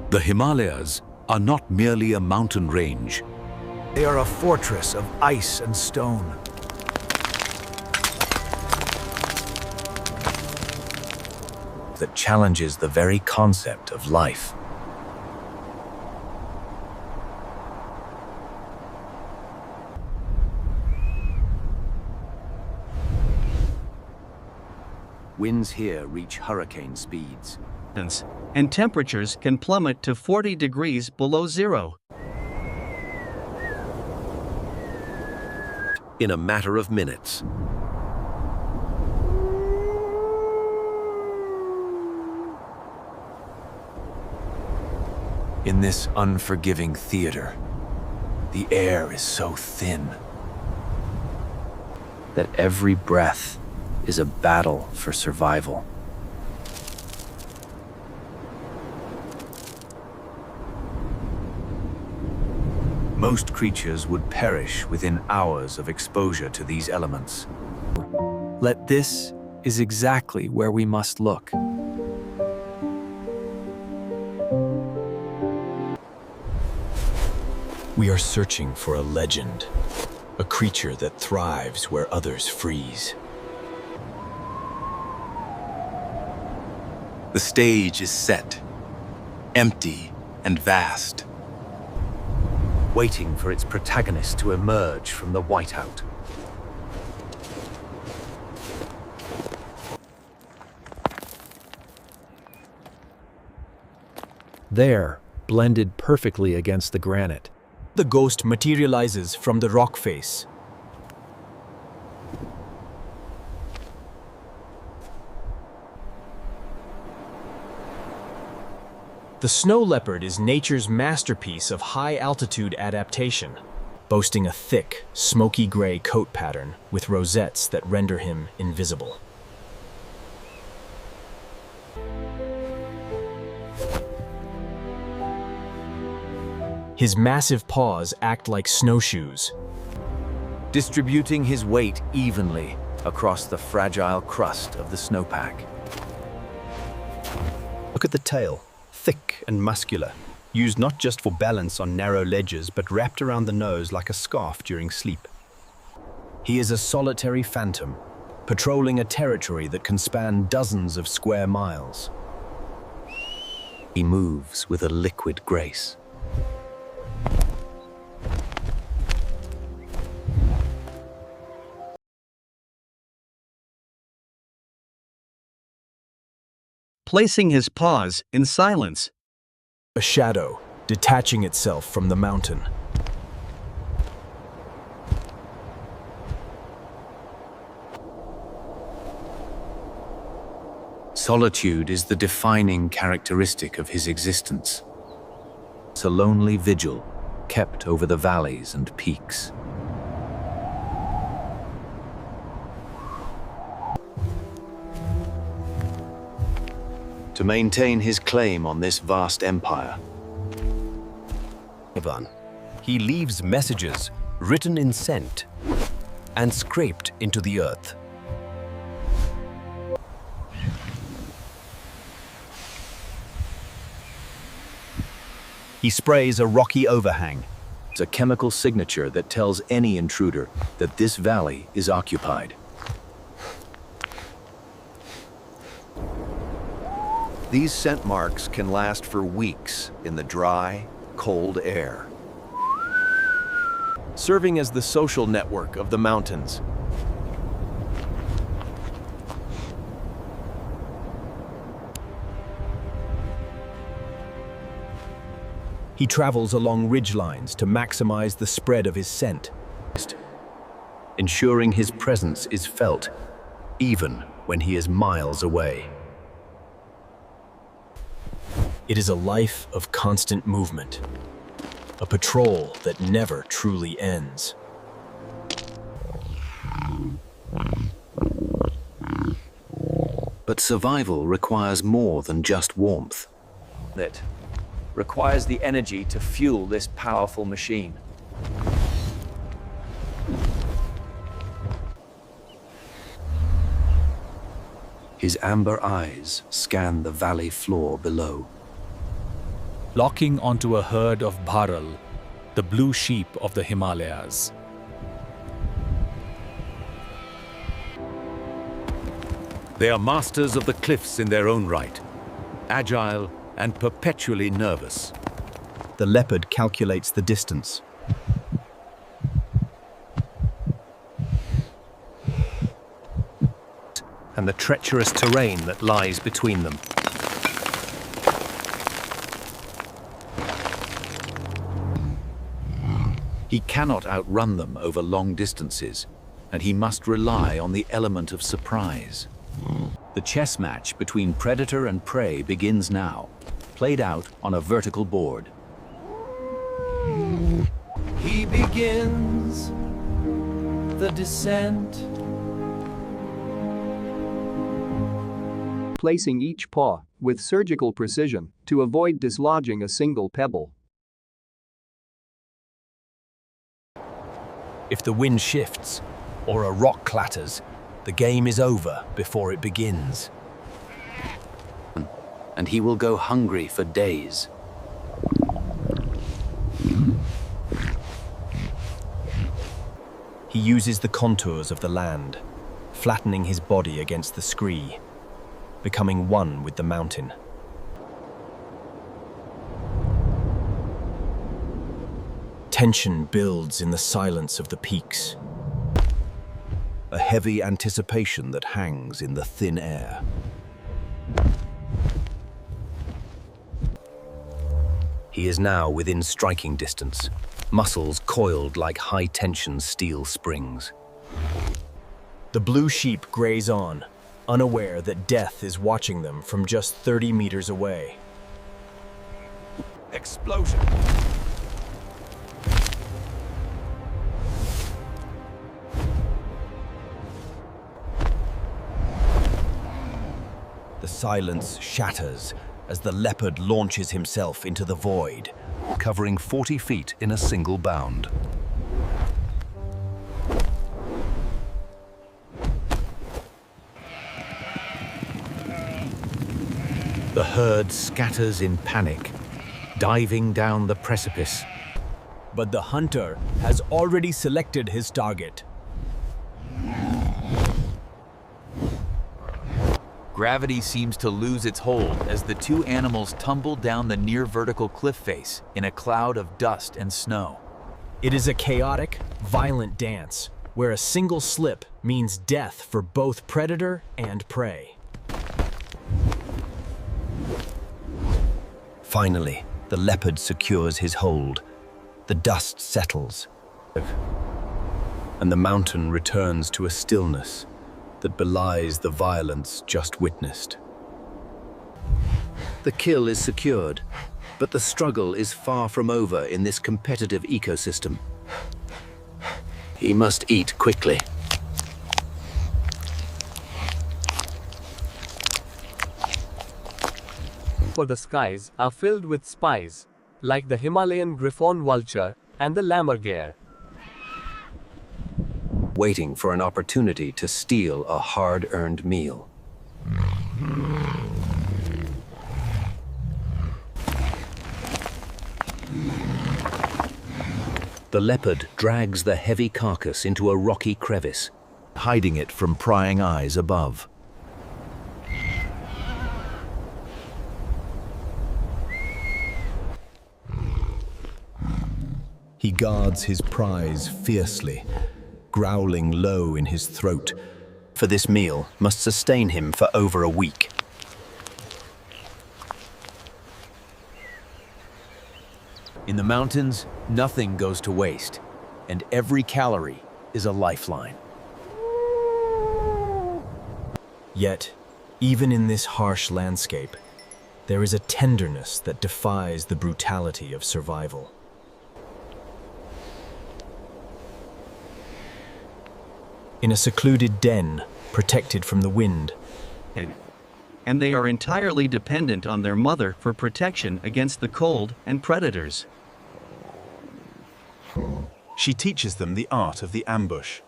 The Himalayas are not merely a mountain range. They are a fortress of ice and stone. That challenges the very concept of life. Winds here reach hurricane speeds. And temperatures can plummet to 40 degrees below zero. In a matter of minutes. In this unforgiving theater, the air is so thin that every breath is a battle for survival. Most creatures would perish within hours of exposure to these elements. Yet this is exactly where we must look. We are searching for a legend, a creature that thrives where others freeze. The stage is set, empty and vast, Waiting for its protagonist to emerge from the whiteout. There, blended perfectly against the granite, the ghost materializes from the rock face. The snow leopard is nature's masterpiece of high-altitude adaptation, boasting a thick, smoky gray coat pattern with rosettes that render him invisible. His massive paws act like snowshoes, distributing his weight evenly across the fragile crust of the snowpack. Look at the tail. Thick and muscular, used not just for balance on narrow ledges, but wrapped around the nose like a scarf during sleep. He is a solitary phantom, patrolling a territory that can span dozens of square miles. He moves with a liquid grace. Placing his paws in silence. A shadow detaching itself from the mountain. Solitude is the defining characteristic of his existence. It's a lonely vigil kept over the valleys and peaks. To maintain his claim on this vast empire, He leaves messages written in scent and scraped into the earth. He sprays a rocky overhang. it's a chemical signature that tells any intruder that this valley is occupied. These scent marks can last for weeks in the dry, cold air, serving as the social network of the mountains. He travels along ridgelines to maximize the spread of his scent, ensuring his presence is felt, even when he is miles away. It is a life of constant movement, a patrol that never truly ends. But survival requires more than just warmth. It requires the energy to fuel this powerful machine. His amber eyes scan the valley floor below. locking onto a herd of bharal, the blue sheep of the Himalayas. They are masters of the cliffs in their own right, agile and perpetually nervous. The leopard calculates the distance. And the treacherous terrain that lies between them. He cannot outrun them over long distances, and he must rely on the element of surprise. The chess match between predator and prey begins now, played out on a vertical board. He begins the descent. Placing each paw with surgical precision to avoid dislodging a single pebble. If the wind shifts or a rock clatters, the game is over before it begins. And he will go hungry for days. He uses the contours of the land, flattening his body against the scree, becoming one with the mountain. Tension builds in the silence of the peaks. A heavy anticipation that hangs in the thin air. He is now within striking distance, muscles coiled like high-tension steel springs. The blue sheep graze on, unaware that death is watching them from just 30 meters away. Explosion! The silence shatters as the leopard launches himself into the void, covering 40 feet in a single bound. The herd scatters in panic, diving down the precipice. But the hunter has already selected his target. Gravity seems to lose its hold as the two animals tumble down the near-vertical cliff face in a cloud of dust and snow. It is a chaotic, violent dance where a single slip means death for both predator and prey. Finally, the leopard secures his hold. The dust settles, and the mountain returns to a stillness that belies the violence just witnessed. The kill is secured, but the struggle is far from over in this competitive ecosystem. He must eat quickly. For the skies are filled with spies, like the Himalayan griffon vulture and the lammergeier. Waiting for an opportunity to steal a hard-earned meal. The leopard drags the heavy carcass into a rocky crevice, hiding it from prying eyes above. He guards his prize fiercely, growling low in his throat, for this meal must sustain him for over a week. In the mountains, nothing goes to waste, and every calorie is a lifeline. Yet, even in this harsh landscape, there is a tenderness that defies the brutality of survival. In a secluded den, protected from the wind, And they are entirely dependent on their mother for protection against the cold and predators. She teaches them the art of the ambush.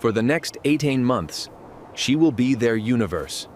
For the next 18 months, she will be their universe.